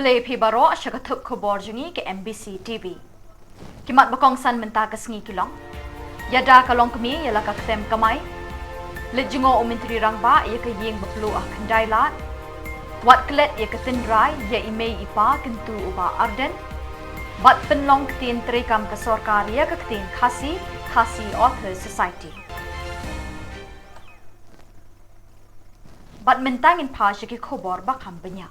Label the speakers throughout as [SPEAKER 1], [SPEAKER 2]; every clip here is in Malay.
[SPEAKER 1] Keblay pi baro syagatuk khobor jungi ke MBC TV. Kimat bakong san menta kesngi kilong. Yada kalong kami yala ka ketem kamai. Lejungo umintri rangba ia ke ying beplu kendai lat. Wat kelet ia ke tindrai ia imei ipa kentu uba arden. Bat penlong ketin terikam ke sorkar ia ke ketin khasi Author Society. Bat mentangin pa syaki khobor bakam banyak.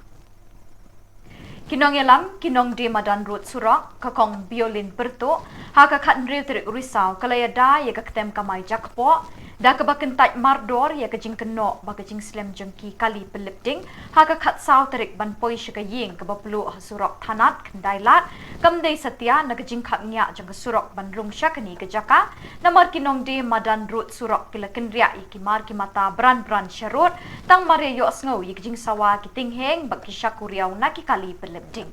[SPEAKER 1] Kinong yalam, kinong di madan rut surak, kakong biolin berto, haka kat nril terik risau, kalaya da ya ketem kamai jakpo, da kebakentaj mardor ya kejing kenok, bakajing slam jengki kali pelipding, haka kat sau terik ban poi syaka ying kebapelu surak tanat kendailat, kamdai setia na kejing kak nyak jeng surak ban rung syakani kejaka, namar kinong di madan rut surak kila kendria ikimar kimata bran syarut, tang maria yo asngau kejing sawa kiting heng bak kisyakuriau naki kali pelipding.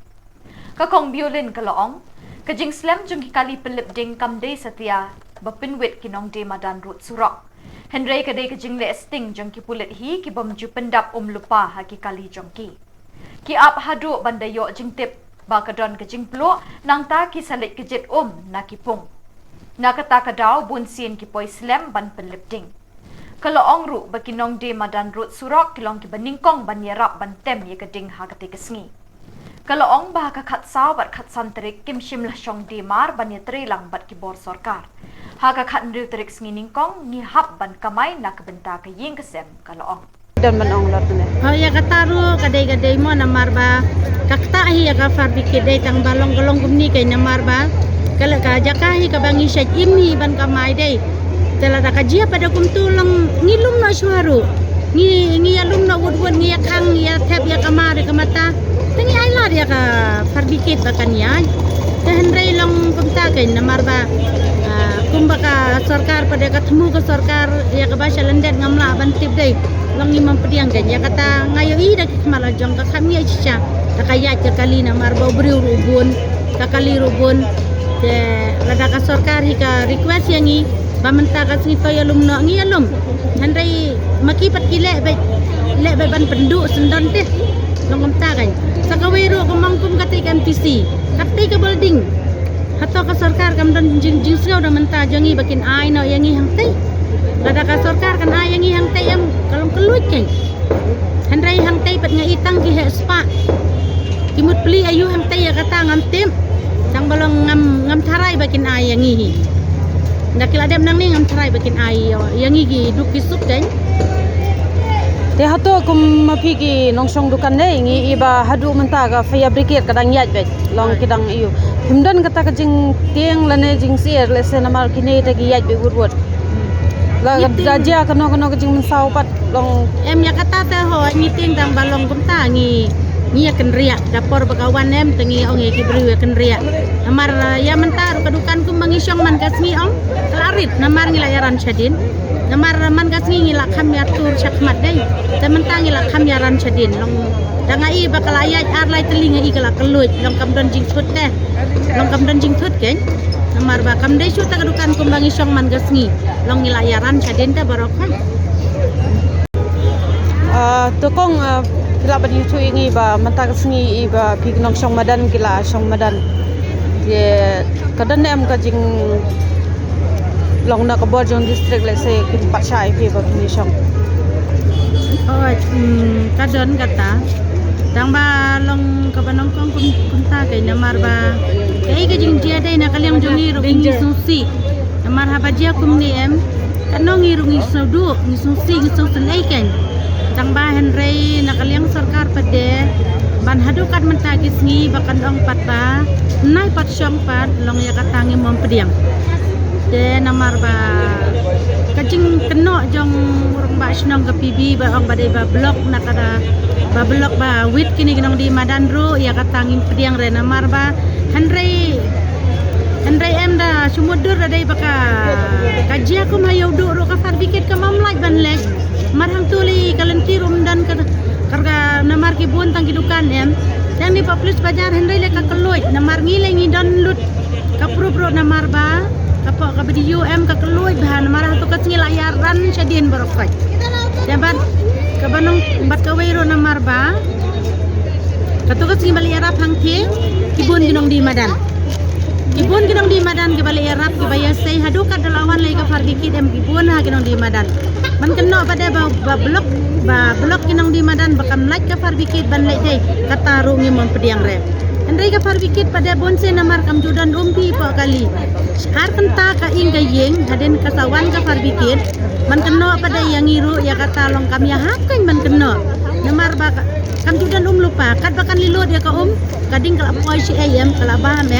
[SPEAKER 1] Kakong biolin kalaong, kejing slam jengki kali pelipding kamdai setia, bapinwit kinong di madan rut surak. Hendrai kadai kejing le sting jengki pulit hi ki bamju pendap lupa haki kali jengki. Ki ap hadu bandayo jeng tip bakadon kejing peluk nang ta ki salit kejit na kipung. Na kata kadau bun sin ki poi slam ban pelipding. Kalau ongru bakinong di madan rut surak kilong ki baningkong ban yerap ban tem ye keding ha kati kesngi. Kalau ong bah ka khat saw bat khat santrik kim shim la shong di mar ban ye trilang bat ki bor sorkar. Haka khat ndil terik ngining kong ni hap ban kamai na kebenta ke ying kesem kalau ong.
[SPEAKER 2] Dan menong lot ne.
[SPEAKER 3] Oh ya kataru kadai mo namar ba. Kakta hi ya ka farbi kedai tang balong golong kumni kay namar ba. Kala ka jaka hi ka bangi syaj imni ban kamai dai. Tela da kajia pada kum tulang ngilum no suaru. Ngi alum no wud ngi akang ya tep ya kamar ka mata. Tangi ailar ya ka farbi ked bakan ya. Hendrai long kumta kay namar ba. Kumbaka sorkar pada ketemu ke sorkar ya ke bahasa lendet ngamla bantip deh lang imam pediang kan ya kata ngayo i dak malah jong ka kami aja tak kaya kali na marba beri rubun kali rubun de lada ka sorkar hika request yang i bamenta ka sito ya lumno ngi alum handai makipat kile be ban penduk sendon teh long kamta kan sakawero kumangkum katikan TC katai ke building Hato ka sorkar kam don jing singau dah mentah jangi bakin ai no yangi hang tei. Lada ka sorkar kan ai yangi hang tei am kalong keluit kan. Handrai hang tei pat ngai itang ki he spa. Kimut peli ayu hang tei ya kata ngam tim. Sang balong ngam tharai bakin ai yangi hi. Ndakil adem nang ni ngam tharai bakin ai yangi gi duk kisuk kan.
[SPEAKER 2] Te hato kum mapi ki nongsong dukan ne ngi iba hadu menta ka fire brigade kadang yat bet long kidang iu. Himdan kata kejing tiang lane jing sier lese namar kini tagi yat be wurwur. La gajia kano kejing mensau pat long
[SPEAKER 3] em ya kata teh ho ngiting tang balong kumta ngi ya kenria dapur bakawan em tengi ong ya kibri ya kenria. Namar ya mentar kedukan kum mangisyong man kasmi ong kelarit namar ngilayaran syadin. Namar man kasmi ngilak kham ya tur syakmat dai. Tementang ngilak kham ya ran syadin long dangai bakal ayat arlai telinga i kala keluit long kam don jing thut teh. Long kam don jing thut kan. Namar ba kam dai syuta kedukan kum mangisyong man kasmi long ngilayaran syadin teh barokan.
[SPEAKER 2] Tukong kila badi tu ingi ba menta kesngi iba pig nongsong madan kila song madan. Ye kadan em kajing long na Kaborjong district lese kimpat syai pi ba kini song.
[SPEAKER 3] Oh, kadon kata. Tang ba long kabanong kong kumta kay namar ba. Kay kajing dia day nakaliang jungi rungi susi. Namar habajia kumni em. Kanong irungi sudu, ngi susi ngi susulay kan. Tang ba Henry nakaliang sarkar pade. Ban hadukat mentagis ngi bakan ong patba. Nai pat syong pat long ya katangi mom pediang. De namar ba kajing keno jong urang ba snong ke PB ba ong badai ba blok nakada ba blok ba wit kini ginong di Madandro ya katangin pediang re namar ba Henry em da sumudur dai baka kaji aku mayo do ro ka farbiket ka mamlaj ban lek marhang tuli kalenti rum dan karga namar ki bun tang kidukan em dan di publish bajar Henry lek ka keluit namar ngile ngi don lut ka pro namar ba kapok ka video em ka keluy bahan marah tu ka layaran syadin barokai. Dapat ka banong bat ka wayro na marba Katugas ngi bali Arab hang the kibun ginong di madan. Kibun ginong di madan ke bali Arab ke baya sei hadu kat dalawan lai ka farbiki dem kibun ha ginong di madan. Man keno pada blok ginong di madan bakam laj ka farbiki ban lai dei kata ru ngi mon pediang re. Andai ka farbiki pada bonse namar kam judan umpi po kali. Ar kenta ka inga yeng haden kasawan ka farbiki man keno pada yang iru ya kata long kam ya hakan man keno. Namar ba kam judan lupa kat bakan lilo dia ka kading kala poi si ayam kala baham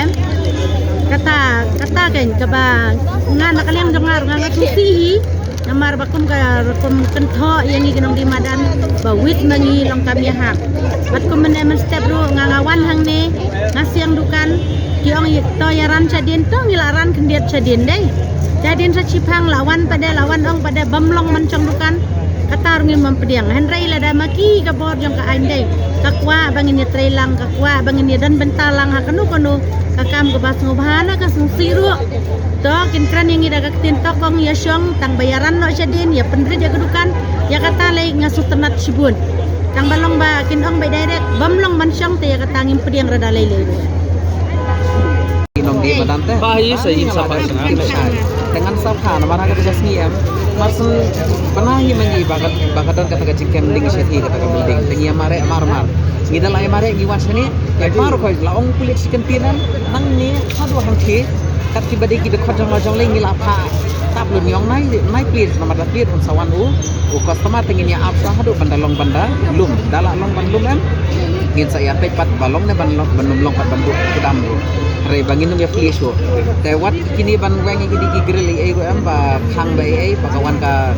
[SPEAKER 3] kata kan ka ba ngana kalian dengar ngana tuti namar bakum ka kum kentho yang ginong di madan ba wit mangi long kam ya hak bat kum men step ru ngangawan hang ne ngasiang dukan kiong to yaran cadin to ngilaran kendiat cadin dei cadin sa cipang lawan pada bamlong mencong dukan kata rungin mempediang hendrai lada maki ka bor jong ka aindai kakwa bangin ya trailang kakwa bangin ya dan bentalang ha kanu kakam ke bas ngobhana ka sungsiru to kinkran yang ida kaktin tokong ya syong tang bayaran no jadin ya pendrit ya kedukan ya kata lai ngasu tenat sibun tang balong ba kinong ba direct bamlong mansyong te ya kata ngim pediang rada lai
[SPEAKER 4] Inom di madan teh.
[SPEAKER 5] Bahayu sayin sampai
[SPEAKER 4] dengan sabha nama raga bisa sniam. Masun penahi menyi bagadan kata kacikem ding syati kata building. Tengi mare marmar. Ngida lai mare giwas ni ya baru koi laong kulit sikenpinan nang ni hadu hangki kat kibadi ki dekot jong lai ngila pa tap lu nyong nai please nama da please un sawan u customer tengin ya apsa hadu bandalong banda lum dala long bandum em ngin saya pet pat balong ne bandum long pat bandu kudam du re bangin ya please u te wat kini ban wengi gidi grill ai go em ba khang ba ai pakawan ka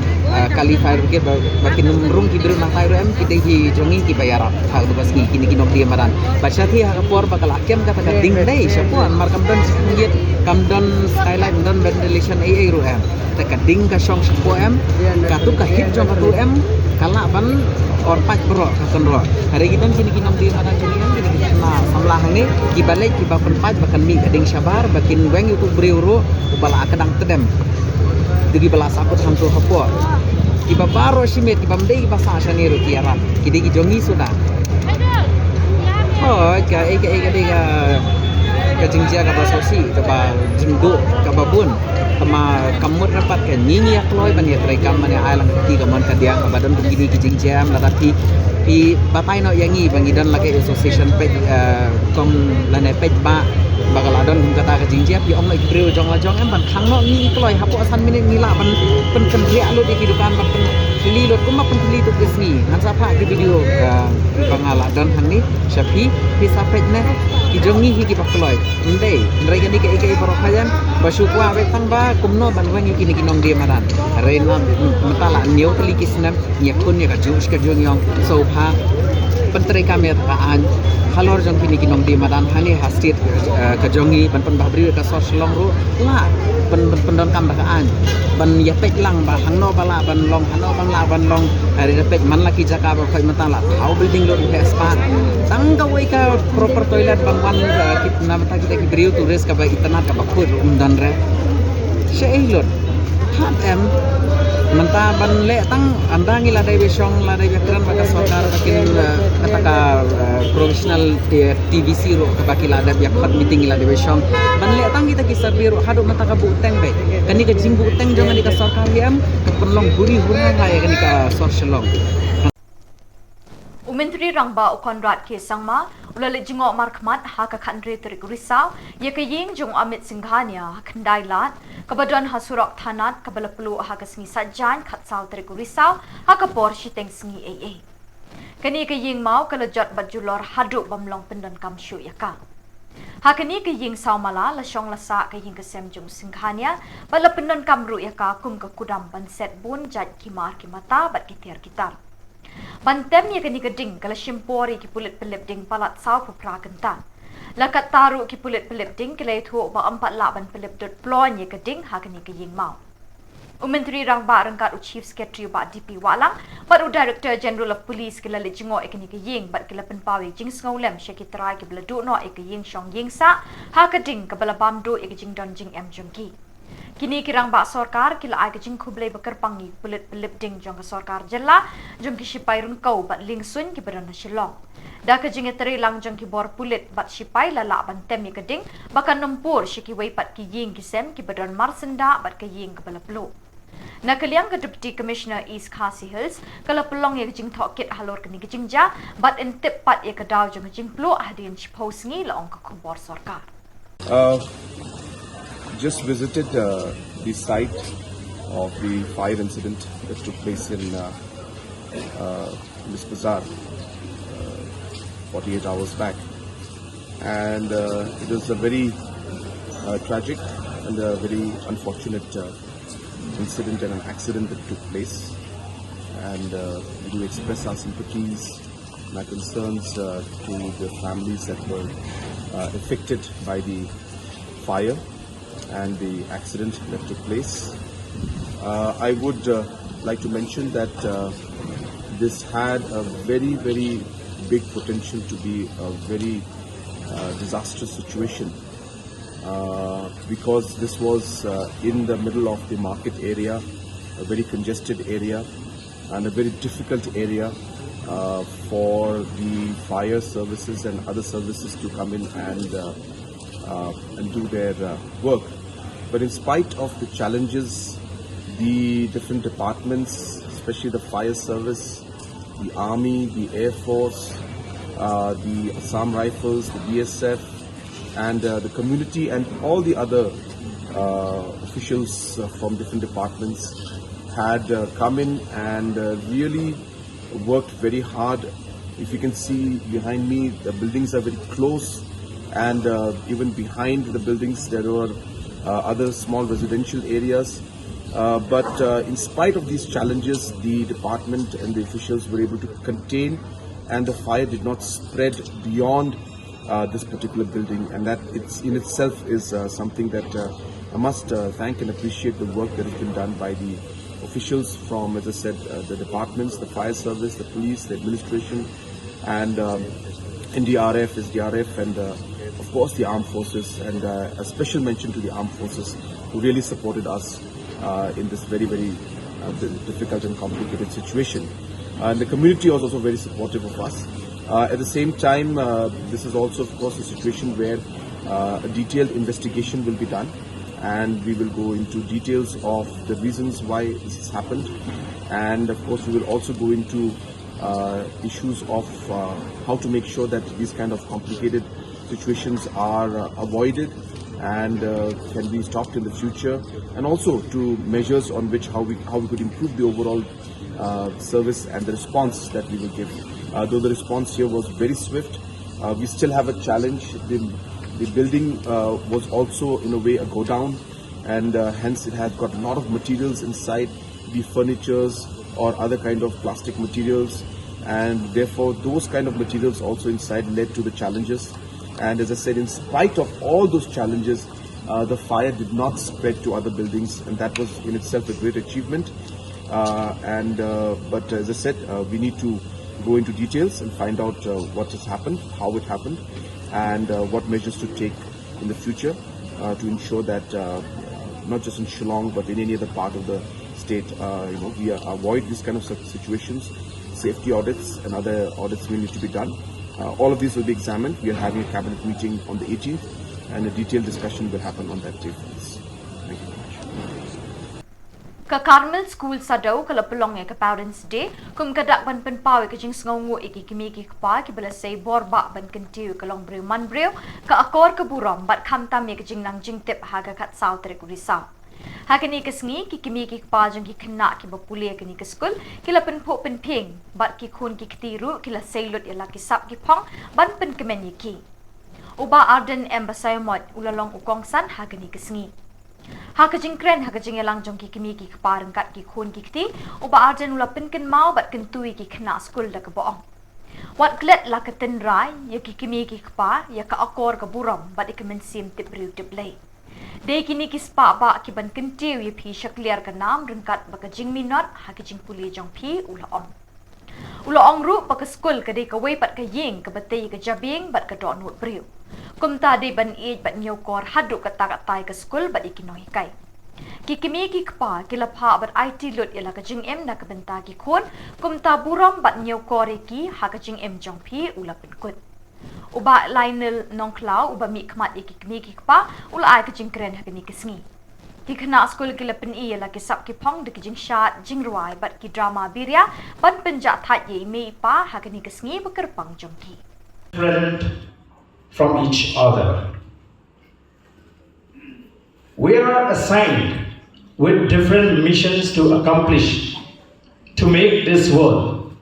[SPEAKER 4] kalifai ke bakin rung ki biru nang tai em kide hi jongi ki bayar hal du bas kini kinom dia maran basyati ha por bakal akem kata ka ding dei syapun markam dan singgit kamdon skyline dan ventilation ai ru em te ka ding ka song spo em ka tu ka hit jong ka tu em kala ban or pat bro ka kon ro hari gidan kini kinom dia maran jongi em kini na samlah ni ki balik ki ba kon pat bakan mi ka ding syabar bakin weng itu briuru ubala akadang tedem digi bala sakut hantu hapo iba baro shime iba mdei basa shaniru kiara kidigi jongi sudah oh ka diga ka jingjia ka basosi ka ba jingdu ka babun kama kamut rapat ka nyingi akloi ban ya trekam man ya alang ti ka man ka diang ka badan begini ki jingjia am ladapi pi batai no yangi bangidan lake association page kom lane page ba bakal adon kata ka jingjia pi om lai breu jong la jong em ban khang no ngi kloi hapo asan minin ngila ban pen kendria lu di kehidupan ban li lot kuma pen li tu kesni han sa pha ki video bangala don hang ni shapi pi sa page ne ki jongi hi ki pakloi ndei ndrai kan di ke baro khayan basu kwa be tang ba kumno ban wangi kini kinong dia maran reina metala neu kali kisnam nyakun ya ka jus ka jong yong so pha penteri kamera kaan halor jong kini kinong di madan hani hastit ka jongi ban bahbri ka sos long ru la pendon kam bakaan ban ya pek lang ba hangno bala ban long hano ban la ban long hari pek man laki jaka ba khoi matala how building lo he spa tang ka wai ka proper toilet ban wan kitna mata kita ki briu turis ka ba itana ka ba khur dan re sheilot hat em menta ban le tang anda ngila dai besong la dai bekran baka sarkar bakin kata ka professional TVC ro ka bakila ada biak khat meeting ngila dai besong ban le tang kita ki sarbiru hadu mata ka buteng be kani ka jimbu uteng jong ni ka sarkar liam ka penlong buri huna hai kani ka sor shalong
[SPEAKER 1] Menteri Rangba Konrad K. Sangma ulale jingo markmat ha ka khandre terik risau ye ka ying jong Amit Singhania khandai lat kabadan hasurok thanat kabalaplu ha ka sngi sajan khatsau terik risau ha ka por shiteng sngi AA kani ka ying mau kala jot bajulor hadu bamlong pendon kam shu yaka ha kani ka ying saumala la shong la sa ka ying ka sem jong Singhania bala pendon kam ru yaka kum ka kudam ban set bun jat kimar ki mata bat ki ter kitar Bantem ya kani keding kala shimpori ki pulit pelip ding palat sau pupra kenta. Lakat taru ki pulit pelip ding kala itu ba 4 laban pelip dot plon ya keding ha kani ke ying mau. Menteri Rangba rangkat u Chief Secretary ba DP Walang, ba u Director General of Police kala le jingo ekani ke ying ba kala penpawi jing ngolem syakitrai ke bela do no ek ying shong ying sa ha keding ke bela bamdo ek jing don jing em jongki. Kini kirang bak sorkar kila ai kajing kublai bakar pangi pelit pelip ding jong ke sorkar jela jong ki sipai run kau bat lingsun ki badan shilong. Da kajing eteri lang jong ki bor pulit bat sipai lala ban tem ni keding bakan nempur shiki wei pat ki ying ki sem ki badan marsenda bat ki ying ke balaplo. Na kaliang ke Deputy Commissioner East Khasi Hills kala pelong ya kajing thokit halor kini kajing ja bat entip pat ya kedau jong kajing plo ahdian chipos ngi la ong ka kubor sorkar.
[SPEAKER 5] Just visited the site of the fire incident that took place in this bazaar 48 hours back, and it was a very tragic and a very unfortunate incident and an accident that took place, and we do express our sympathies and our concerns to the families that were affected by the fire and the accident that took place. I would like to mention that this had a very, very big potential to be a very disastrous situation because this was in the middle of the market area, a very congested area and a very difficult area for the fire services and other services to come in and do their work. But in spite of the challenges, the different departments, especially the fire service, the army, the air force, the Assam Rifles, the BSF, and the community and all the other officials from different departments had come in and really worked very hard. If you can see behind me, the buildings are very close, and even behind the buildings there were other small residential areas. But in spite of these challenges, the department and the officials were able to contain, and the fire did not spread beyond this particular building, and that in itself is something that I must thank and appreciate the work that has been done by the officials from, as I said, the departments, the fire service, the police, the administration, and NDRF, SDRF, and of course the armed forces, and a special mention to the armed forces who really supported us in this very, very difficult and complicated situation. And the community was also very supportive of us. At the same time, this is also, of course, a situation where a detailed investigation will be done, and we will go into details of the reasons why this has happened, and of course we will also go into issues of how to make sure that these kind of complicated situations are avoided and can be stopped in the future, and also to measures on which how we could improve the overall service and the response that we will give. Though the response here was very swift, we still have a challenge. The building was also in a way a go down, and hence it has got a lot of materials inside, the furnitures or other kind of plastic materials, and therefore those kind of materials also inside led to the challenges. And as I said, in spite of all those challenges, the fire did not spread to other buildings, and that was in itself a great achievement. But as I said, we need to go into details and find out what has happened, how it happened, and what measures to take in the future to ensure that not just in Shillong but in any other part of the state, we avoid these kind of situations. Safety audits and other audits will need to be done. All of these will be examined. We are having a cabinet meeting on the 18th, and a detailed discussion will happen on that day for this. Thank you very much.
[SPEAKER 1] Ka Carmel School Sadau kala pelong ka Parents Day kum kadak ban penpau ka jing sngongu iki kimi ki kpa ki bela sei borba ban kentiu ka long breu man breu ka akor ka buram bat khamtam me ka jing nang jing tep haga khat sau tre kurisa hakani ka sngi ki kimi ki kpa jing ki khna ki bapule ka ni ka school kila pen pho pen phing bat ki khun ki ktiru kila sei lut yala ki sap ki phong ban pen kemen ki uba Arden Embassy ulalong ukong san hakani ka sngi Hakajing kren hakajing elang jong ki kimi ki kparang kat ki khun ki kti uba Arden ula pinken mau bat kentui ki khna school da ka boong wat glet la ka tin rai ya ki kimi ki kpa ya ka akor ka buram bat ikamen sim tip riu tip lay de kini ki spa ba ki ban kentiu ya phi shakliar ka nam rengkat ba ka jing minot hakajing puli jong phi ula ong ru ba ka school ka de ka wei bat ka ying ka batei ka jabing bat ka don hut briu kum ta de ban age bat nyokor hadu ka tak tai ka school bat ikinoi kai kikimi kikpa kilapha bat IT lot ila ka jing em na ka benta ki khon kumta buram bat nyau kore ki ha ka jing em jong phi ulapin kut uba Lionel nongklau uba mi khmat ikikmi kikpa ula ai ka jing kren ha ka ni kisngi ki khna school ki lapin i ila ki sap ki phong de ki jing shat jing ruai bat ki drama birya ban penja tha ye me pa ha ka ni kisngi bakar pang jong ki
[SPEAKER 6] different from each other. We are assigned with different missions to accomplish to make this world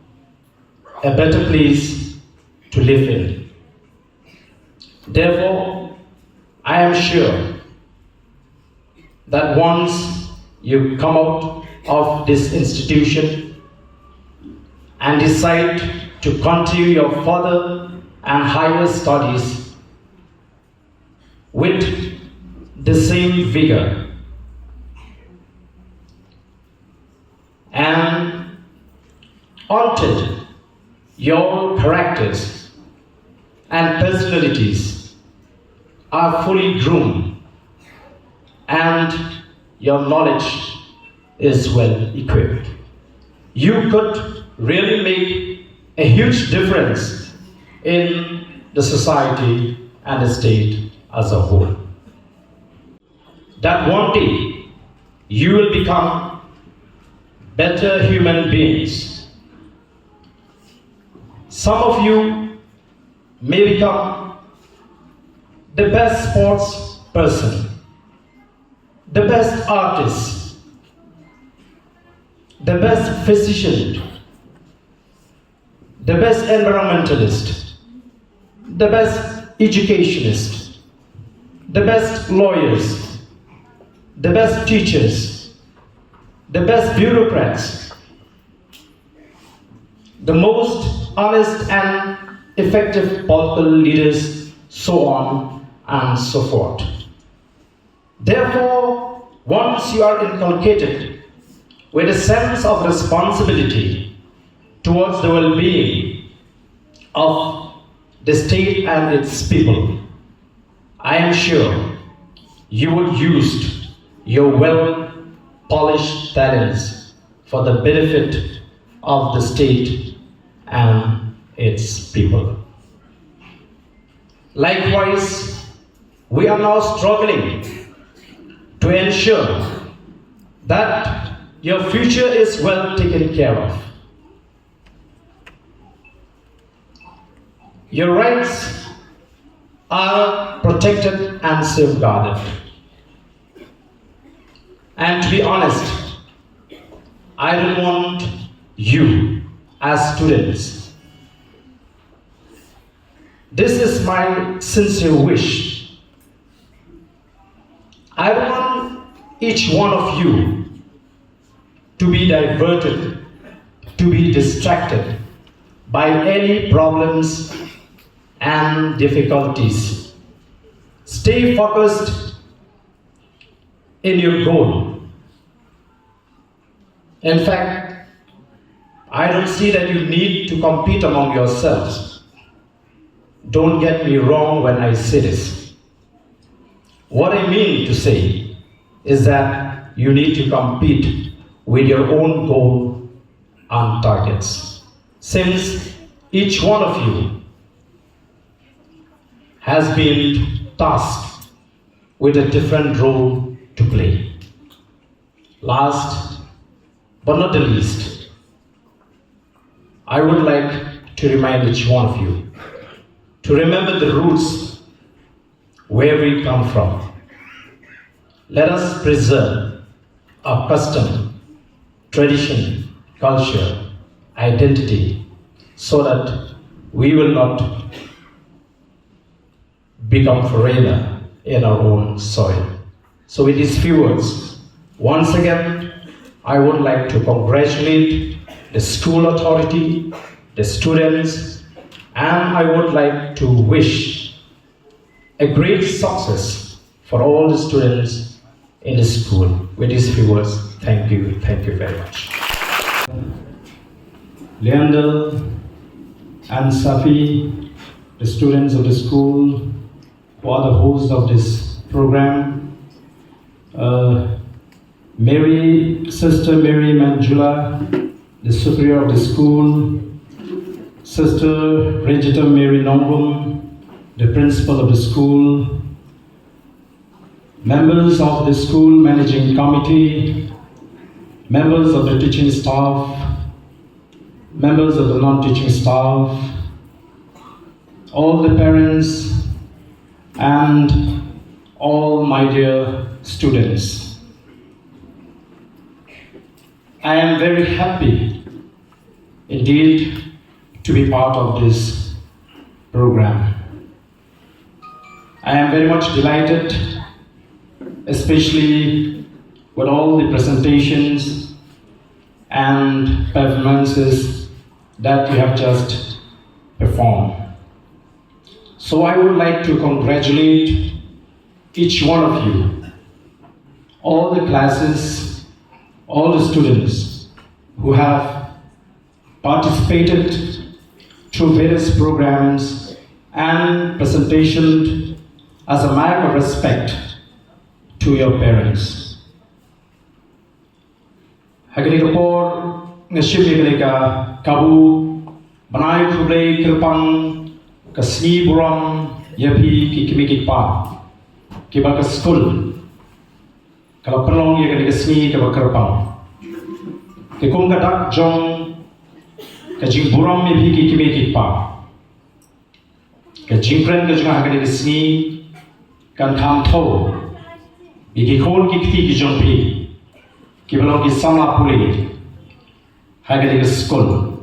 [SPEAKER 6] a better place to live in. Therefore, I am sure that once you come out of this institution and decide to continue your further and higher studies with the same vigor and until your characters and personalities are fully groomed and your knowledge is well equipped, you could really make a huge difference in the society and the state as a whole. That one day you will become better human beings. Some of you may become the best sports person, the best artist, the best physician, the best environmentalist, the best educationist, the best lawyers, the best teachers, the best bureaucrats, the most honest and effective political leaders, so on and so forth. Therefore, once you are inculcated with a sense of responsibility towards the well-being of the state and its people, I am sure you would use your well-polished talents for the benefit of the state and its people. Likewise, we are now struggling to ensure that your future is well taken care of. Your rights are protected and safeguarded. And to be honest, I don't want you as students. This is my sincere wish. I don't want each one of you to be diverted, to be distracted by any problems and difficulties. Stay focused in your goal. In fact, I don't see that you need to compete among yourselves. Don't get me wrong when I say this. What I mean to say is that you need to compete with your own goal and targets, since each one of you has been tasked with a different role to play. Last but not the least, I would like to remind each one of you to remember the roots where we come from. Let us preserve our custom, tradition, culture, identity, so that we will not become foreigner in our own soil. So with these few words, once again, I would like to congratulate the school authority, the students, and I would like to wish a great success for all the students in the school. With these few words, thank you very much. Leander and Safi, the students of the school, who are the hosts of this program, Sister Mary Manjula, the superior of the school, Sister Regita Mary Nongum, the principal of the school, members of the school managing committee, members of the teaching staff, members of the non-teaching staff, all the parents, and all my dear students. I am very happy indeed to be part of this program. I am very much delighted, especially with all the presentations and performances that you have just performed. So I would like to congratulate each one of you, all the classes, all the students who have participated through various programs and presentations as a mark of respect to your parents. Hagani kapor ngashimi galika kabu banai kublai kirpang kasni buram yapi kikimiki pa kiba ka school kalau perlong ya galika kasni kiba kirpang kikum kadak jong kajing buram yapi kikimiki pa kajing friend kajing hagani kasni kan tham tho iki khon ki kti ki jong pi ki balong ki sama puli hagani ka school.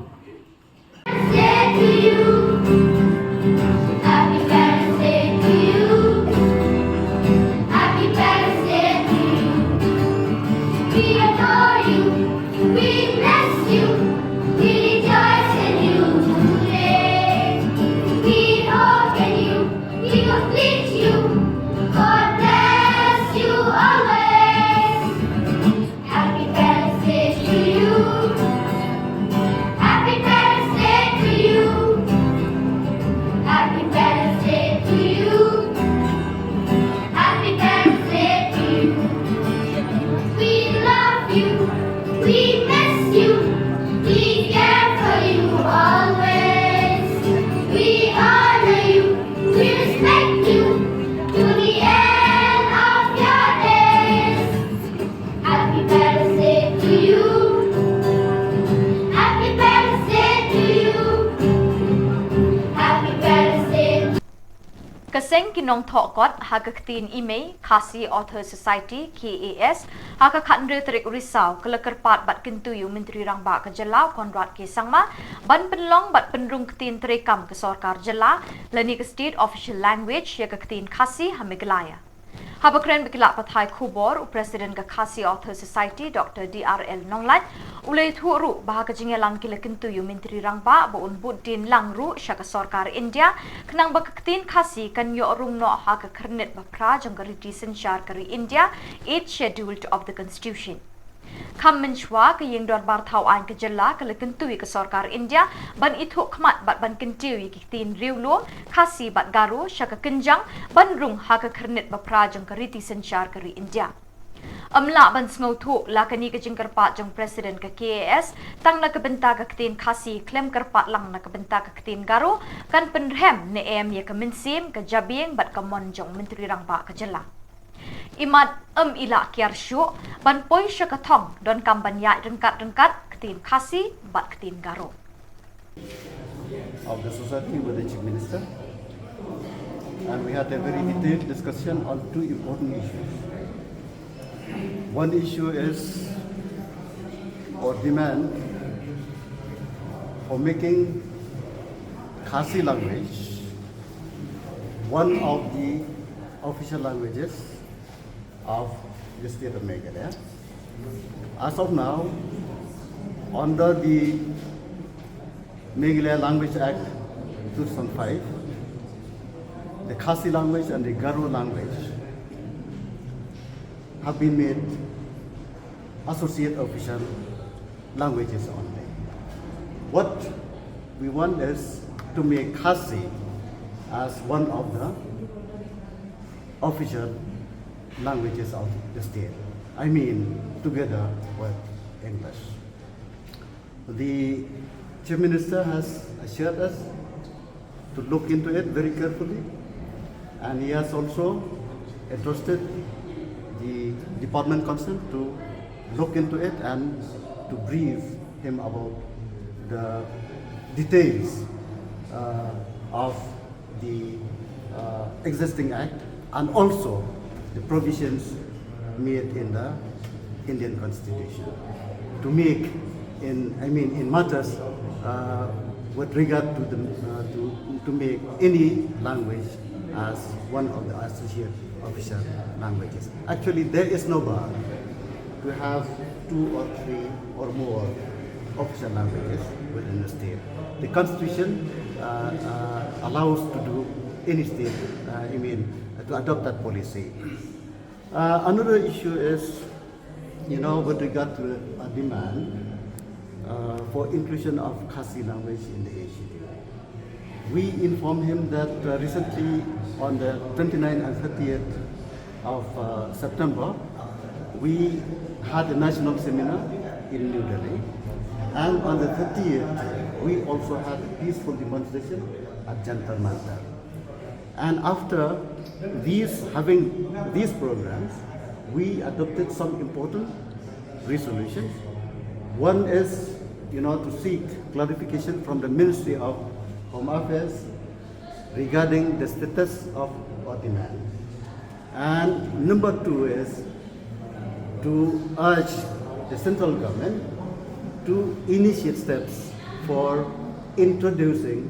[SPEAKER 1] Kaseng kinong thokot hagaktin email Khasi Author Society KAS hagakan Retrik Risau kelekerpat bat kentuyu Menteri Rangba ke Jelau Konrad K Sangma ban penlong bat penrung ketin terekam ke Sorkar Jela leni ke state official language ya ketin Khasi Hameglaya. Habakren bekilak pathai khubor Presiden ke Khasi Author Society Dr. DRL Nonglat ulai thuru bahaga jingelang kila kentuyu Menteri Rangba boun budin langru syaka Sorkar India kenang bakaktin Khasi kan yo rung no haga kernet bapra jangkari disensyar kari India 8th scheduled of the constitution. Kam menchwa ke yang dor bar thau an ke jela ke lekentui ke Sorkar India ban itu khmat bat ban kentiu yi kitin riulo Khasi bat garu syaka kenjang ban rung haga kernet bapra jangkari disensyar kari India. Amla ban sngau thu lakani ke jingkarpat jong Presiden ke KAS tang na kebenta ke ketin Khasi klem kerpat lang na kebenta ke ketin garu kan penrem ne em ye ke mensim ke jabing bat kamon jong Menteri Rangba ke jela. Imat ila kiar syu ban poi syakathong don kamban ya rengkat ketin Khasi bat ketin garu.
[SPEAKER 7] Of the society with the Chief Minister, and we had a very detailed discussion on two important issues. One issue is or demand for making Khasi language one of the official languages of the state of Meghalaya. As of now, under the Meghalaya Language Act 2005, the Khasi language and the Garo language have been made associate official languages only. What we want is to make Khasi as one of the official languages of the state. together with English. The Chief Minister has assured us to look into it very carefully, and he has also entrusted the department concerned to look into it and to brief him about the details of the existing act and also the provisions made in the Indian Constitution to make in matters with regard to the to make any language as one of the associate official languages. Actually, there is no bar to have 2 or 3 or more official languages within the state. The Constitution allows to do any state, to adopt that policy. Another issue is, with regard to a demand for inclusion of Khasi language in the ACT. We informed him that recently on the 29th and 30th of September, we had a national seminar in New Delhi, and on the 30th, we also had a peaceful demonstration at Jantar Mantar. And after having these programs, we adopted some important resolutions. One is, to seek clarification from the Ministry of Home Affairs regarding the status of our demand. And number 2 is to urge the central government to initiate steps for introducing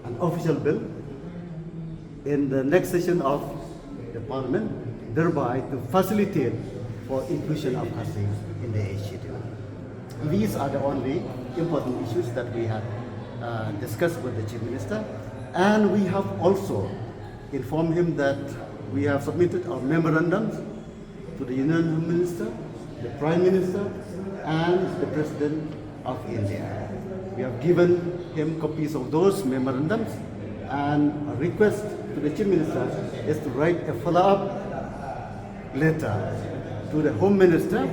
[SPEAKER 7] an official bill in the next session of the parliament, thereby to facilitate for inclusion of Khasi in the ACT. These are the only important issues that we had discussed with the Chief Minister, and we have also informed him that we have submitted our memorandums to the Union Home Minister, the Prime Minister, and the President of India. We have given him copies of those memorandums, and a request to the Chief Minister is to write a follow-up letter to the Home Minister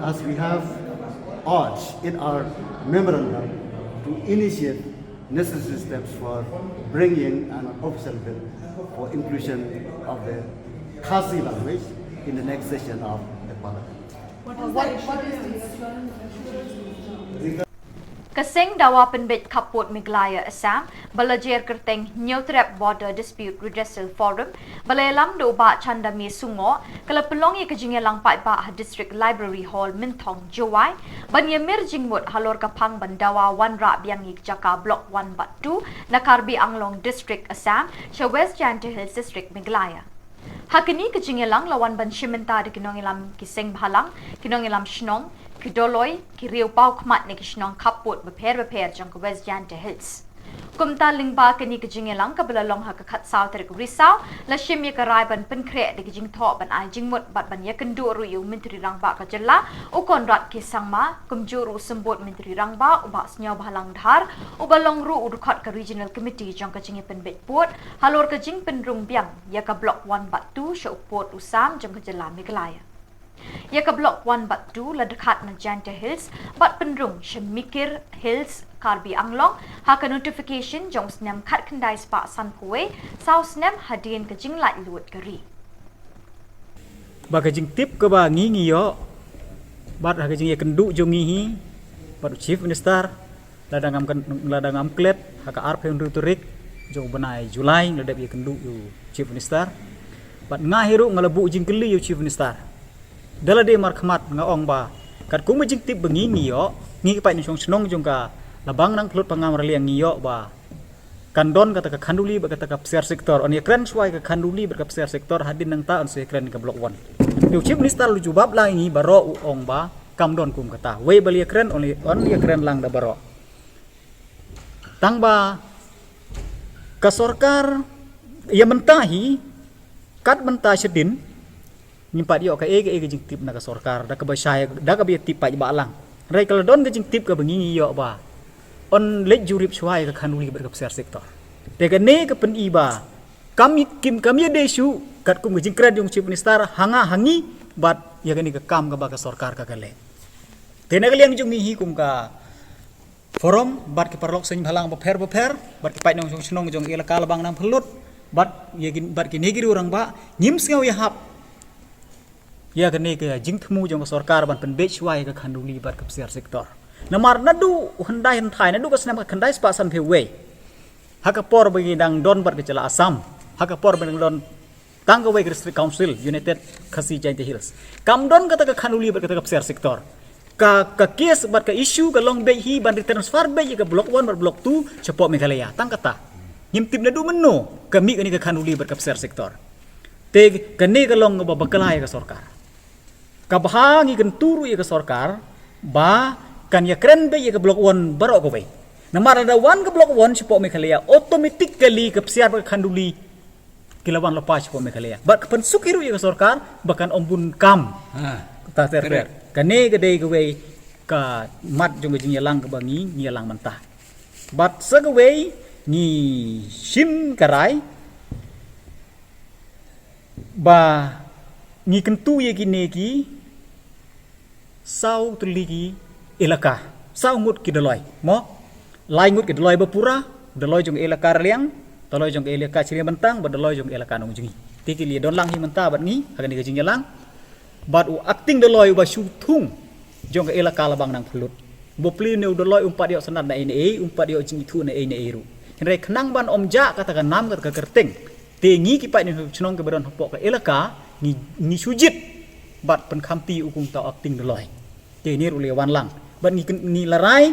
[SPEAKER 7] as we have urged in our memorandum to initiate necessary steps for bringing an official bill for inclusion of the Khasi language in the next session of the Parliament.
[SPEAKER 1] Kasing dawa penbit kaput Meghalaya Assam, balajer kerteng Neutrap Border Dispute Redressal Forum, balayalam do ba chanda mi sungo, kala pelongi kejingelang pai ba District Library Hall Mintong Jowai, banyamir jingmut halor kapang bandawa wanra biangi jaka Block 1/2, Nakarbi Anglong District Assam, West Jante Hills District Meghalaya. Hakini kejingelang lawan ban shimenta de kinongilam kiseng bhalang, kinongilam shnong, Kidoloy, Kiriu Pau Kmat ni Kishnong Kaput, beper jang West Jante Hills. Kumta lingba kini kejingelang kabelalong hakakat South Rik Risau, la shimya karai ban penkre de kijing tho ban ai jingmut bat ban yakendu ruyu Menteri Rangba kajela, u konrat kisangma, kumjuru sembut Menteri Rangba, u bas nyaw bhalang dhar, u balong ru udukot ka Regional Committee jang kejinge penbet put, halor kejing penrung biang, yaka Block 1/2 sya upot usam jang kajela Meghalaya. Yaka Block 1/2 la dekat na Jante Hills, bat penrung Shemikir Hills, Karbi Anglong, haka notification jong snem kat kendai spa Sanpue, sau snem hadin kejing lat luat keri.
[SPEAKER 8] Ba kejing tip ke ba ngi yo, bat haka kejing kendu jong ngi, bat Chief Minister, ladangam klet, haka arp yang ruturik, jong benai Julai, ladap ye kendu yo Chief Minister, bat ngahiru ngalebu jing keli yo Chief Minister. Dala de markmat ngaong ba kat kung majing tip bengi ngiyo ngi pai ni chong snong jong ka labang nang klut pangam rali ngiyo ba kandon kata ka khanduli ba kata ka share sektor on ekran swai ka khanduli ba ka share sektor hadin nang ta on se ekran ka Block 1 yo Chief Minister lu jubab la ngi baro uong ba kamdon kum kata we bali ekran on ekran lang da baro tang ba ka sarkar ya mentahi kat mentah sedin nyimpat yo ka ege jing tip na ka sarkar da ka ba syai da ka bi tip pa ba lang rai kala don ka jing tip ka bengi yo ba on let jurip swai ka khanuli ber ka share sektor te ka ne ka pen iba kami desu kat kum jing kred yung chief minister hanga hangi bat ya gani ka kam ka ba ka sarkar ka gale tena kaliang jung hi kum ka forum bat ki parlok sing halang beper bat ki pai nong snong jong ila kala bang nang pelut bat ya gin bat ki negiri orang ba nyim sngau ya hap ya gani ka jing thmu jong ka sarkar ban pen bech wai ka khanduli bat ka psiar sektor namar nadu handai hanthai nadu ka snam ka khandai spa san phe we haka por bagi dang don bat ke chala Assam haka por bagi don Tangaway District Council United Khasi Jainti Hills kam don kata ka khanuli bat kata ka psiar sektor ka kes bat ka issue ka long bay hi ban transfer bay ka block 1 bar block 2 cepo Meghalaya tang kata ngimtip na du menno kami kani ka khanuli bar ka psiar sektor te kani ka long ba bakalay ka sarkar ka bahangi kan turu ya ka sarkar ba kan ya kren bay ka block 1 baro ko bay namara da 1 ka block 1 cepo Meghalaya automatically ka psiar ka khanuli kilawan lepas cepo Meghalaya ba kapan sukiru ya ka sarkar bahkan ombun kam ta ter kane gede gawe ka mat jong jing yalang ka bangi ni yalang mentah bat sagawe ni sim karai ba ni kentu ye kine ki sau tuligi elaka sau ngut ki doloi mo lai ngut ki doloi bapura doloi jong elaka liang doloi jong elaka ciri mentang ba doloi jong elaka nong jingi tiki li don lang hi mentah bat ni hagan ni jing yalang bat u acting doloi ba shu thung jong ka elaka labang nang phulut bo pli ne doloi umpat dio sanat na ine umpat dio jing thu na ine ru henre khnang ban omja kata ka nam ka kerteng te ngi ki pai ni chnong ka badon hopok ka elaka ni sujit bat pen khamti ukung ta acting doloi te ni ru le wan lang ban ni larai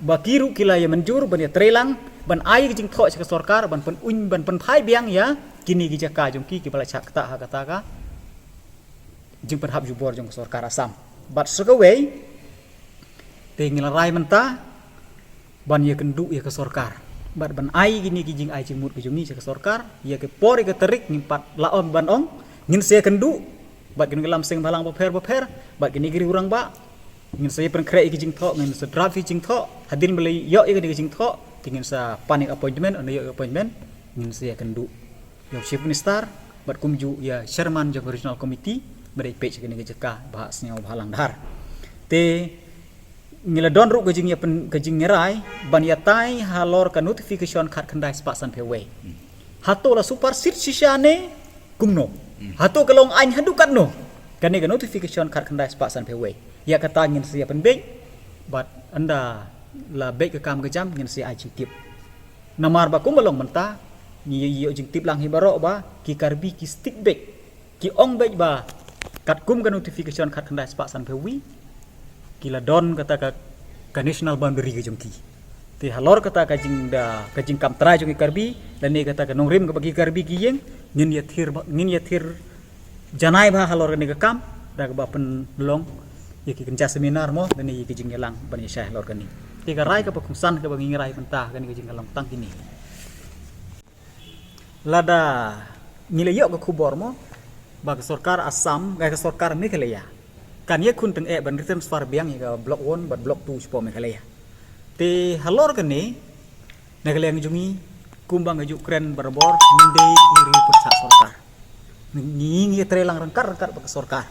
[SPEAKER 8] ba kiru kila ya menjur ban ya trelang ban ai ki jing tho ka sarkar ban pen un ban pen phai biang ya kini ki jaka jong ki bala chak ta ha kata ka jing perhap jubor jong sarkar Assam bat sakawe te ngilarai menta ban ye kendu ye ke sarkar bat ban ai gini ki jing ai jing mut ke jong ni ke sarkar ye ke por ke terik ngimpat laom ban ong ngin se kendu bat gini lam sing balang beper bat gini giri urang ba ngin se pen kre ki jing tho ngin se drafi jing tho hadin beli yo ye ke jing tho tingin sa panic appointment on yo appointment ngin se kendu yo chief minister bat kumju ya chairman jong regional committee beri page kini jeka bahasnya halang dahar te ngila don ru gajing ya pen gajing ngerai ban ya tai halor ka notification khat khandai spa san phewe hato la super sit sishane kumno hato kalong ain hadu katno kani ka notification khat khandai spa san phewe ya kata ngin sia pen bek bat anda la bek ka kam ka jam ngin sia ai tip namar ba kum balong menta ni yo jing tip lang hi baro ba ki karbi ki stick bek ki ong bek ba kat kum ka notification khat khandai spa san phewi kila don kata ka national boundary ke jongki te halor kata ka jing kam tra jong karbi dan ni kata ka nongrim ka bagi karbi ki yeng ngin ya thir janai ba halor ni ka kam da ka ba pen long ye ki kenca seminar mo dan ni ki jing yalang ban ya syah halor kani te ka rai ka pakungsan ka bagi ngirai pentah kan ki jing yalang tang kini lada ngile yo ka khubor mo ba ka sarkar Assam ga ka sarkar Meghalaya kan ye kun teng ban transfer biang ya block 1 bat block 2 cepo Meghalaya te halor kene Meghalaya ngijungi kumbang ngaju kren berbor minde kiri persa sarkar ngi trelang rengkar ba ka sarkar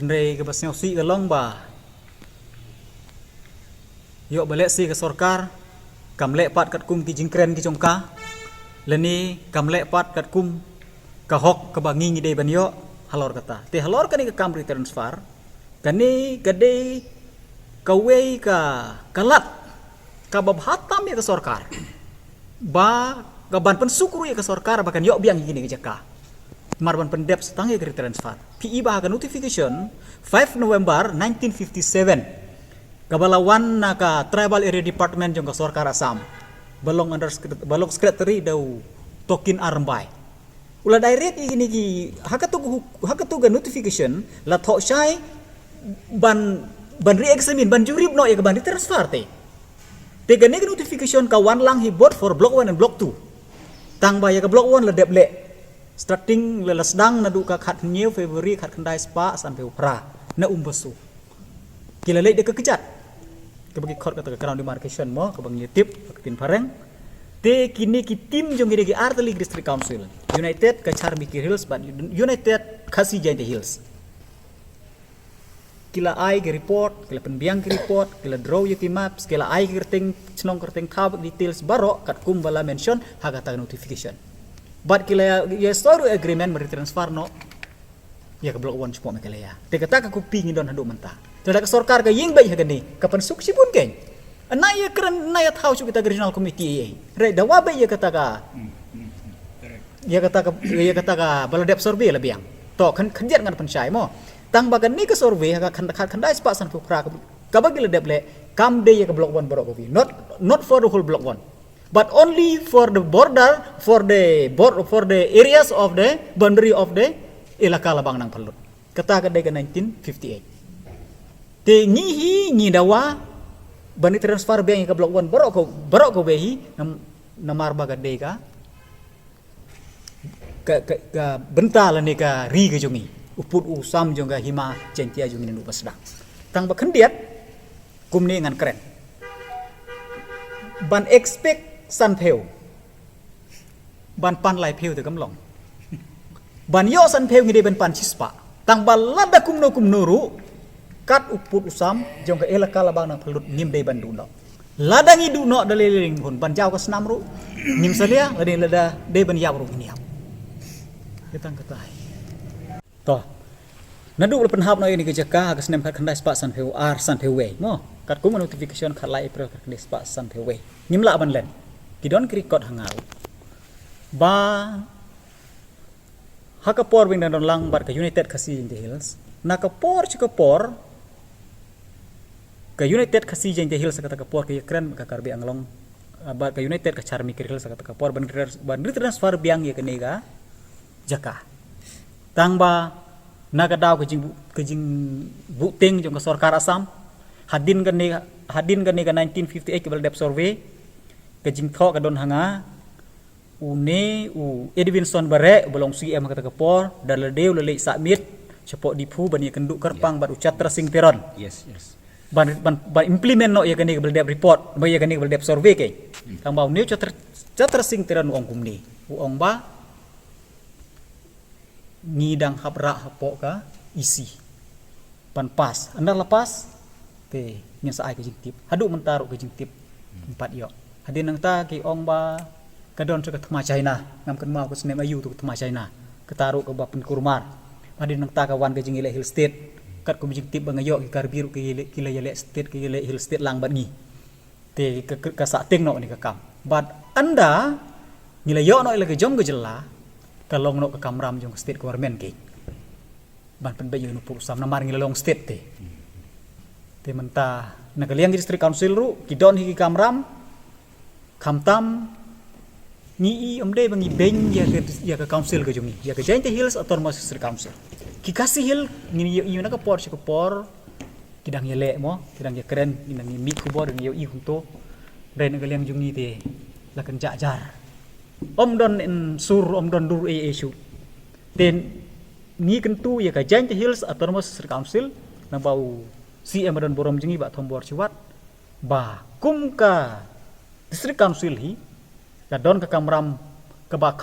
[SPEAKER 8] hendre ke basnya si galong ba yo balek si ka sarkar kamlek pat kat kum ki jingkren ki jongka leni kamlek pat kat kum ka hok ka bangi ngi de ban yo halor kata te halor kani ka kam transfer kani gade kawe ka kalat ka babhatam ya ka sarkar ba ka ban pen sukru ya ka sarkar bahkan yo biang gini ke jaka marban pendep setang ya ka transfer pi ba ka notification 5 November 1957 kabalawan na ka tribal area department jong ka sarkar Assam balong secretary dau tokin armbai ula direct ini ki hakatu ga notification la tho shai ban re-examine ban jurib no ya ban transfer te gane ga notification ka wan lang hi bot for block 1 and block 2 tang ba ya ka block 1 la dep le starting la lasdang na du ka khat new February khat khandai spa san pe upra na umbasu kila le de ka kejat ke bagi court ka ground demarcation mo ka bang tip ka tin pareng Te kini ki tim jong ki Artali District Council. United ka Charmikir Hills but United kasi Jainte Hills. Kila ai ke report, kila penbiang ke report, kila draw yuki maps, kila ai kerting cenong kerting tabak details baro kat kumbala mention hagata notification. But kila ya story agreement mari transfer no ya ke blok 1 cepo mekala ya. Te kata ka kupingi don hadu mentah. Tada ka sorkar ka ying bai hagani kapan suksi pun ken. Anaya keren naya tahu kita regional committee. Re dawa bai ya kata ka. Ya kata ka baladep survey labiang. To kan kenjat ngan pensai mo. Tang bagan ni ke survey ka khandai spasan pukra ka bagi ledep le kam de ya ke block 1 baro kopi. Not for the whole block 1. But only for the border for the areas of the boundary of the ilaka labang nang Palut. Kata ka de 1958. Te ngihi ngidawa bani transfer biang ke block 1 baro ko behi namar baga de ka bentala ni ka ri ke jongi uput usam jonga hima centia jongi nu pasda tang bakendiat kumni ngan keren ban expect san pheu ban pan lai pheu te kamlong ban yo san pheu ngi de ban pan chispa tang balada kumno ru kat uput usam jonga elaka labang nang Palut ngim de ban duno ladangi duno daleling hun ban jaw ka senam ru ngim salia lada de ban yaw ru niam kita katai toh nadu le penhap no ini ke jaka ka senem kat khandai spa san pheu ar san pheu we mo kat kuma notification kat lai april kat khandai spa san pheu we ngim la ban len kidon krikot hangau ba hakapor wing dan lang bar ka United kasi in the hills nakapor chikapor ka United kasi in the hills kata kapor ka kren ka karbi anglong bar ka United ka Charmikir Hills kata kapor ban transfer biang ya kenega jaka tangba nagadaw kejing buting jong ka sarkar Assam hadin ka 1958 ke dep survey kejing tho ka don hanga Edwinson bare bolong CM kata kapor daladeu lele submit cepok dipu bani kenduk kerpang bat ucatra sing peron
[SPEAKER 4] Yes.
[SPEAKER 8] ban implement no ya kani ke dep report ba ya kani ke dep survey ke tangba new chatra sing peron ong kumni ong ba ngidang hapra hapok ka isi pan pas anda lepas te nyasa ai ke jingtip hadu mentaru ke jingtip empat yo hadin nang ta ki ong ba kadon ke tma China ngam kan mau ke senem ayu tu tma China ketaru ke bapen kurmar hadin nang ta ka wan ke jingile hill state kat ku jingtip bangayo ki karbiru ke kila yale state ke yale hill state lang bat ngi te ke sa ting no ni ka kam but anda nilayo no ila ke jom ke jela kalong no ke kamram jong state government ke ban pen bayu no pusam namar ngilong state te menta nagaliang district council ru kidon hiki kamram kamtam ni omde bangi beng ya ke council ke jongi ya ke Jainte Hills Autonomous District Council ki kasih hill ngini yu na ka por kidang yele mo kidang ya keren kidang mi ku bor ngi yu hunto dan nagaliang jongi te lakan jajar om don dur issue then ni kentu ya ka Jainte Hills Autonomous District Council na bau CM don borom jengi ba thombor ciwat ba kum ka District Council hi ka don ka kamram ka ba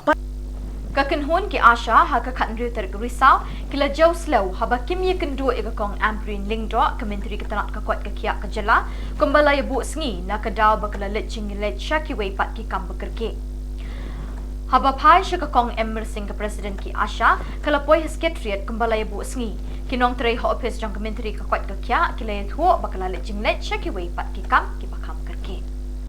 [SPEAKER 1] Kakenhon ki Asha ha ka khanru ter Risau kila jau slow haba kimye kendu e ka kong amprin lingdo commentary ka tanat ka kwat ka kiya ka jala kumbala ya bu sngi na ka daw bakala leching let shaki way pat ki kam bakerke haba phai sha ka kong emmer sing ka president ki Asha kala poi secretariat kumbala ya bu sngi kinong tre ho office jang commentary ka kwat ka kiya kila ya thu bakala leching let shaki way pat ki kam bakam kerke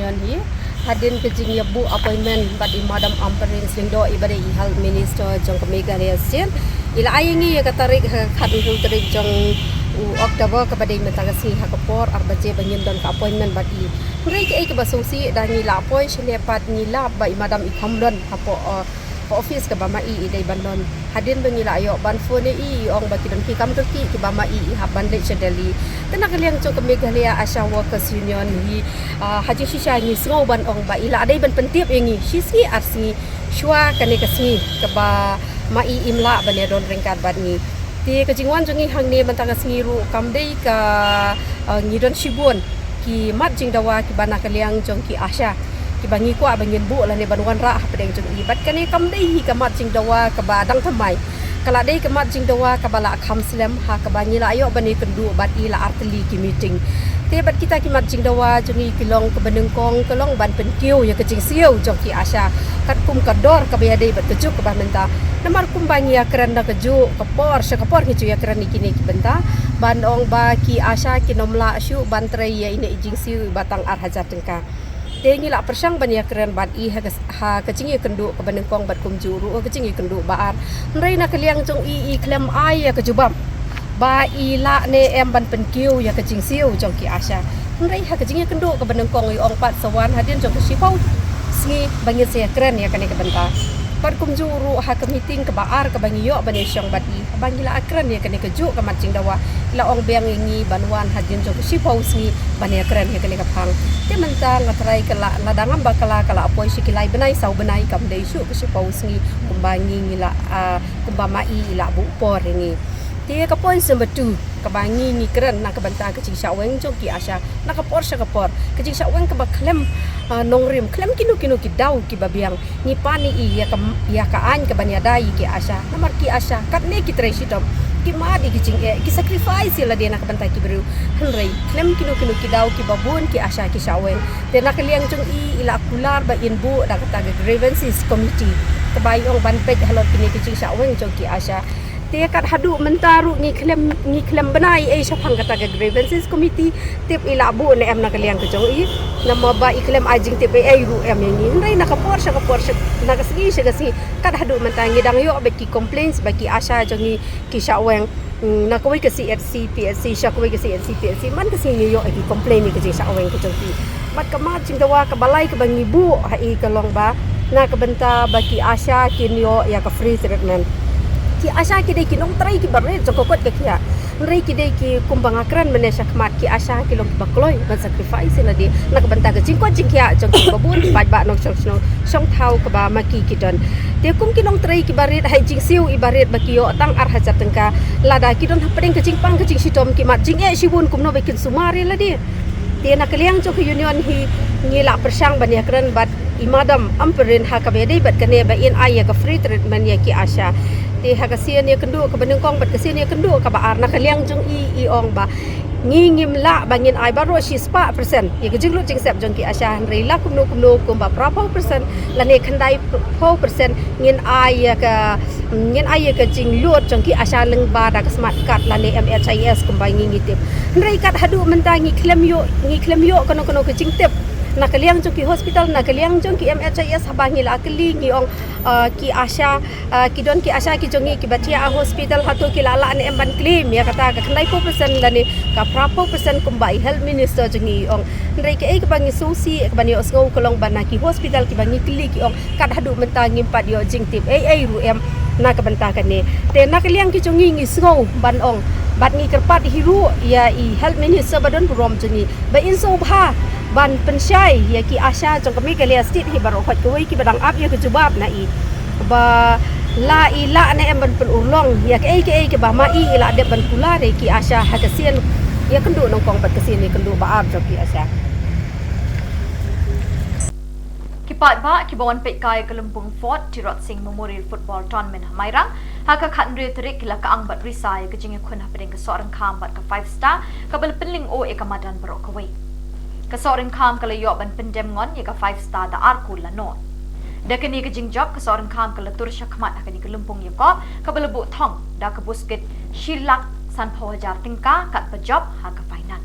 [SPEAKER 9] Yan hi hadin ke jing yabu appointment bat i madam amperin singdo ibare i health minister jong ke Meghalaya state ila ayingi ya katarik khadun tarik jong Oktober ke badai mentagasi hakapor arbaje banyim don ka appointment bat i ngai ke basungsi dan ni la poi shlepat ni la ba i madam i khamdon hapo office ke bama i dai bandon hadin bangila ayo ban phone i ong ba kidon ki kam ki bama i haban le chedeli tena kaliang jong ke Meghalaya Asha Workers Union hi haji shisha ni sngau ban ong ba ila dai ban pentip yangi sisi arsi shwa kane kasni ke ba mai imla ban don ringkat ban ni ti kejingwan jongi hangni bantang kasni ru kamdei ka ngidon shibun ki mat jing dawa ki bana kaliang jong ki Asha ki bangi ko abangin bu la ne banwan ra pedeng jong ibat kane kam dei hi kamat jing dawa ka badang thamai kala dei kamat jing dawa ka bala kham slam ha ka bangi la ayo bani kendu bat i la arteli ki meeting te bat kita ki mat jing dawa jong i kilong ke beneng kong kelong ban pen kiu ya ke jing siu jong ki asya kat kum ka dor ka be dei bat kejuk ka ban menta namar kum bangi ya keren da kejuk ka por sya ka por ki ju ya keren iki ni ki benta ban ong ba ki asya ki nomla syu ban trei ya ine jing siu batang ar hajar tengka tengi la persang ban ya keren ban i ha ka jing ya kendu ka beneng kong bat kum juru ka jing ya kendu ba ar nrei na kaliang jong i klem ai ya ke jubam ba i la ne em ban pen kiu ya ka jing siu jong ki asya nrei ha ka jing ya kendu ka beneng kong i ong pat sawan hadin jong ka sipau sngi bangin se keren ya kane ka benta pat kum juru ha ka meeting ka baar ka bangi yo bani syong bati bangi la akran ya kane ka ju ka mat jing dawa la ong beng ngi banwan hadin jong ka sipau sngi bani akran ya kane ka phang te menta ngatrai ka la dangam bakala kala apoi sikilai benai sau benai kam dei syu ka sipau sngi kumbangi ngi la kumbama i la bu por ngi Dia ka poin sembetu ka bangi ni keren nak banta ke cing saweng jong ki asya nak por sya ka por ke cing saweng ka ba klem nongrim klem kinu ki dau ki babiang ni pani i ya ka an ka banya dai ki asya namar ki asya kat ne ki tresi dom ki ma di ki cing ki sacrifice la dia nak banta ki beru henrei klem kinu ki dau ki babun ki asya ki saweng te nak liang jong i ila kular ba in bu dak ta grievances committee ka bai ong ban pej halot ki cing saweng jong ki asya dia kat hadu mentaru ni klem benai syapang kata ke grievances committee tip ila bu ne em nak liang ke jong i nama ba iklem ajing tip ru em ni ndai nak por sya nak segi sya kat hadu mentangi dang yo beki complaints baki asya jong ki syaweng nak koi ke CSC PSC sya koi ke CSC PSC man ke sini yo ki complain ni ke syaweng ke jong ki mat kamat jing dawa ke balai ke bangi bu hai ke long ba nak benta baki asya kin yo ya ke free treatment ki asya ki dei ki nong trai ki barre jokokot ke kia nrei ki dei ki kumbang akran mene syakmat ki asya ki long bakloi ban sacrifice na di nak banta ke jingko jingkia jong babun baj ba nong song thau ke ba maki ki don te kum ki nong trai ki barre hai jing siu ibaret baki yo tang ar hajar tengka lada ki don hapeng ke jingpang ke jing sitom ki mat jing siwun kum no bekin sumari la di te nak liang jok union hi ngila persang ban yakran bat imadam amperin ha ka bedei bat kane ba in ay ka free treatment ya ki asya te ha ka sian ya kendu ka beneng kong bat ka sian ya kendu ka ba ar na ka liang jong i ong ba ngim la bangin ay baro si spa percent ya ka jinglu jing sep jong ki asya rei la kumno kum ba prapo percent la ne khandai 4% ngin ay ka jing lut jong ki asya leng ba da ka smart card la ne MHIS kum ba ngi tip rei kat hadu mentangi klem yo kono ka jing tip nak liang jong ki hospital nak liang jong ki MHIS habangi la kli ngi ong ki asya ki don ki asya ki jongi ki batia hospital hatu ki lala ne emban claim ya kata ka khnai 4% la ne ka prapo percent kumbai health minister jongi ong rei ke ek bangi susi ek bani osngau kolong bana ki hospital ki bangi kli ki ong kat hadu mentangi pat yo jing tip ru em nak benta kan ne te nak liang ki jongi ngi sngau ban ong bat ngi kerpat hiru ya i health minister badon rom jongi ba in so bha ban pensyai ya ki asya jong kami kali stit hi baro khat koi ki badang ap ya ke jubab na i ba la ila ne em ban pen urlong ya ke ba ma i ila de ban pula re ki asya ha kasien ya kendu nong kong bat kasien ni kendu ba ap jong ki asya
[SPEAKER 1] Kipat ba kibawan pek kai Kelempung Fort Tirot Singh Memorial Football Tournament Hamairang haka khatnre terik kila ka ang bat risai ke jinge khun hapeng ke seorang kham bat ke 5 star ka bel penling o ekamadan bro kawai ka seorang kham kala yo ban pendem ngon ya ka 5 star da arku la no da kini ke jing job ka seorang kham kala tur syakmat kini Kelempung ya ka bel bu thong da ka busket shilak san phawajar tingka kat pejob haka final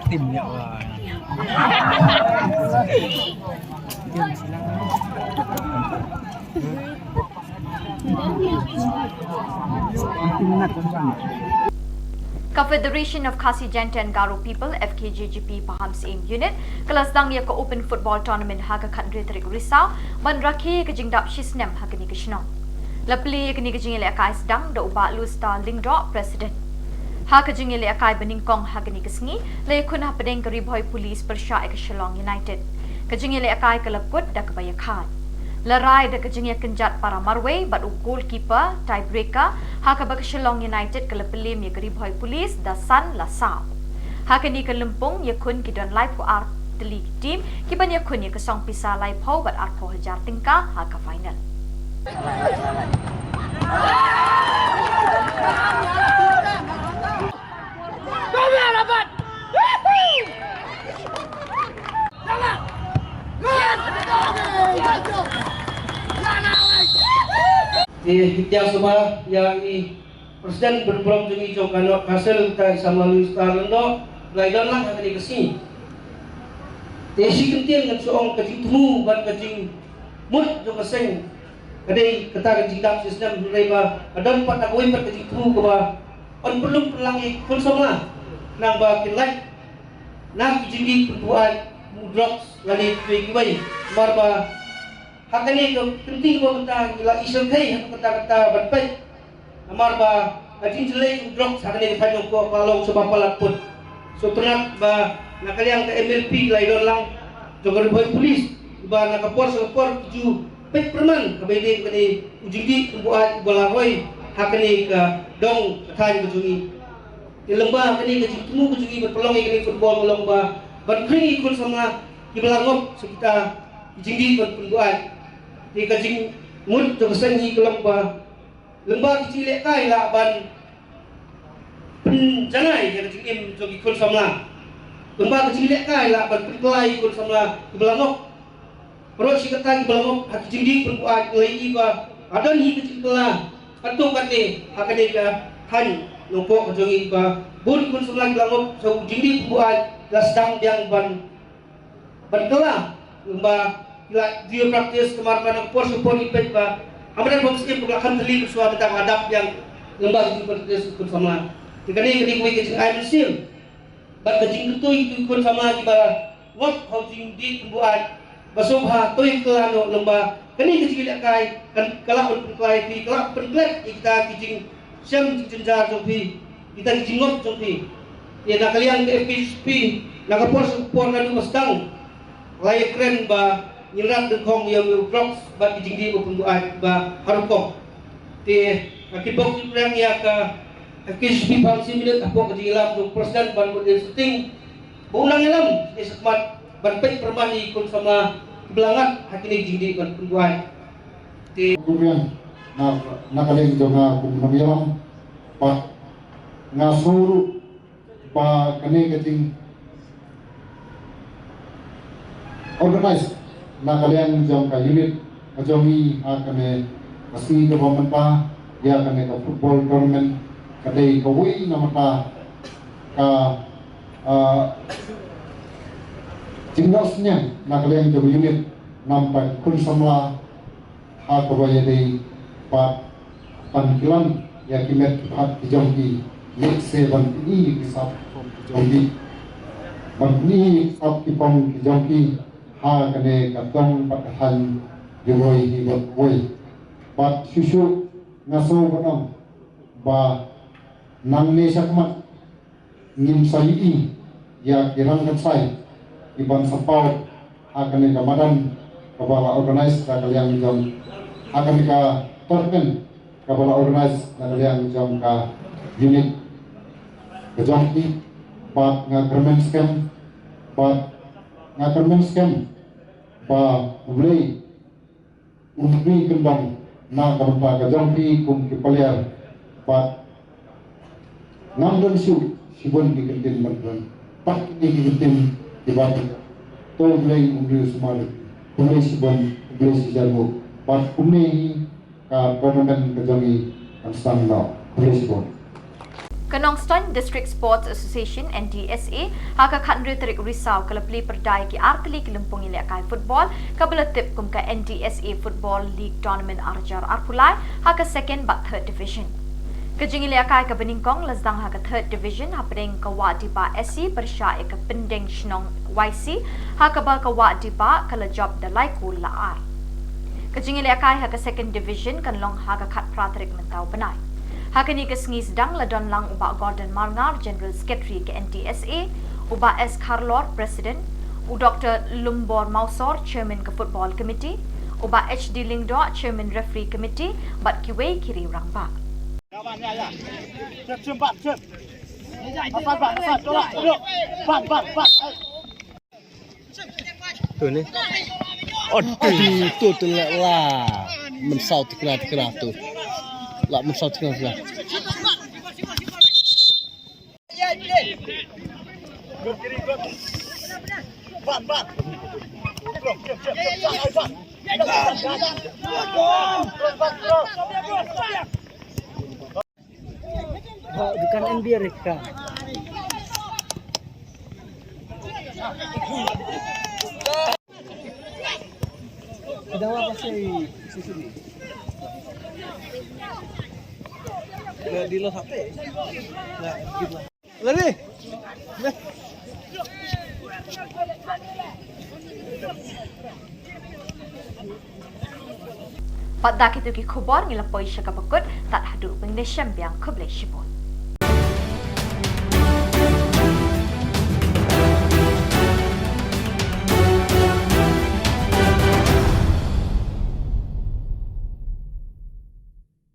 [SPEAKER 4] Timnya wah.
[SPEAKER 1] Confederation of Khasi Janta and Garo People FKJGP Paham Same Unit kelas dang ya ko Open Football Tournament haga country terik Risau ban rakhi ke jingdap shisnem haga ni kisno lapli ke ni ke jingile akai sedang do uba lu Starling Drop President haga jingile akai beningkong haga ni kesngi le khuna pedeng ke riboy police persya ek Shillong United ke jingile akai ke leput dak baya khat Larai da kejengnya kenjat para Marway bat goalkeeper tiebreaker haka bak Shillong United ke lepelim ya keribhoi polis da San Lasau. Haka ni ke lempung ya kun ki don lai pu ar teli team ki ban ya kun ya ke song pisa lai pau bat ar po hajar tingka haka final.
[SPEAKER 10] Yang semua yang ini Presiden berpeluang jungi jongkano hasil tak sama lu Starling do lain lah akan dikasih. Tesi kentian dengan seorang kecing temu ban kecing mut jong keseng. Kadai kata kecing dap sistem mulai ba ada 4 nak win kecing temu ke ba on belum pelangi pun sama nang ba kilai nang kecing perbuat drops lagi kibai marba hak ini penting buat kita gila isu teh kata-kata berbaik amar ba ajin jelek drop hak ini kita nyok kalau sebab pun so ternak ba nakaliang ke MLP lain lang jogar boy polis ba nakapor support ju pek perman kabede kani ujigi buat bola boy hak ini ke dong katan kejungi di lembah kani ketemu kejungi berpeluang ini football lomba berkring ikut sama di belangop sekitar jingdi berpenduan di kajing mut jong sengi ke lembah kecil kai lah ban penjangai yang kajing im jong ikut sama lembah kecil kai lah ban penkelai ikut sama di belangop perut si kata di belangop hati jingdi perbuat lagi ba ada ni kecil kelah atau kate hakane ka han nopo kajong ba bun kun sama di belangop so jingdi perbuat dah sedang yang ban kelah lembah dia praktis kemarin por support ipet ba amran bangsa paglakan tali suami tang hadap yang lembah di praktis bersama tikani kini kuwi kecing air mesin bat kecing itu ikut sama di ba wak housing di pembuat basubha toy kelano lembah kini kecing kai kan kelak berkelai di kelak berkelak kita kecing siam jenjar jopi kita kecing ngop jopi ya nak kalian ke FPSP nak por support kan mustang layak keren ba nyirat dengkong yang drops bat dijingdi pembuat ba harukong ti akibok yang ya ka FKSP pangsi minit apo kejilam tu presiden ban bodel shooting bulang elam esmat ban pek permani ikut sama belangat hakini jingdi ban pembuat ti
[SPEAKER 11] kemudian nakaleng jonga kumnamilam pa ngasuru pa kene keting organize nakalian jom ka unit kajomi akane asli ke pementa ya kane ka football tournament kadai kawai namata ka jingdosnya nakalian jom unit nampak kun samla ha kawai dei pa pankilan ya kimet hat jomki nek seven ini kisap jomki bani sap kipong jomki ha kane katong patahan yuroi hibot boy pat susu ngaso banam ba nang ne sakmat ngim sai ya kirang katsai iban sapau ha kane kamadan kabala organize ka kalian jam ha kane ka tournament kabala organize na kalian jam ka unit kejamki pat ngakermen scam pat ngakermen scam pa mulai umri kendang na kampa kajampi kum kipaliar pa nangdon su sibon di kentin mandran pak di kentin di batu to mulai umri sumali mulai sibon mulai sijalmu pa umri tournament kejangi stang no baseball.
[SPEAKER 1] Kenong Stan District Sports Association NDSA haka khandre terik risau kala pli perdai ki artli ki lempung ile kai football kabla tip kum ka NDSA Football League Tournament arjar arpulai haka second but third division. Kejing ile kai ka beningkong lasdang haka third division hapring ka wadipa SC persya ka pendeng shnong YC haka ba ka wadipa kala job dalai kul laar. Kejing ile kai haka second division kan long haka khat pratrik mentau benai. Hakani kesngi sedang ladon lang uba Gordon Marngar, General Secretary ke NTSA, uba S. Carlor, President, u Dr. Lumbor Mausor, Chairman ke Football Committee, uba H.D. Lingdo, Chairman Referee Committee, bat kiwei kiri orang ba.
[SPEAKER 12] Tu ni. Tu lah. Mensau tikra tu. Lah mensau tikra.
[SPEAKER 8] Bukan NBA mereka. Dawa apa sih sini? Di lo sampai. Nah, gitu. Lari.
[SPEAKER 1] Pada kita ki khobor ngila poisha ka bakut tat hadu pengdesham biang khuble shibon.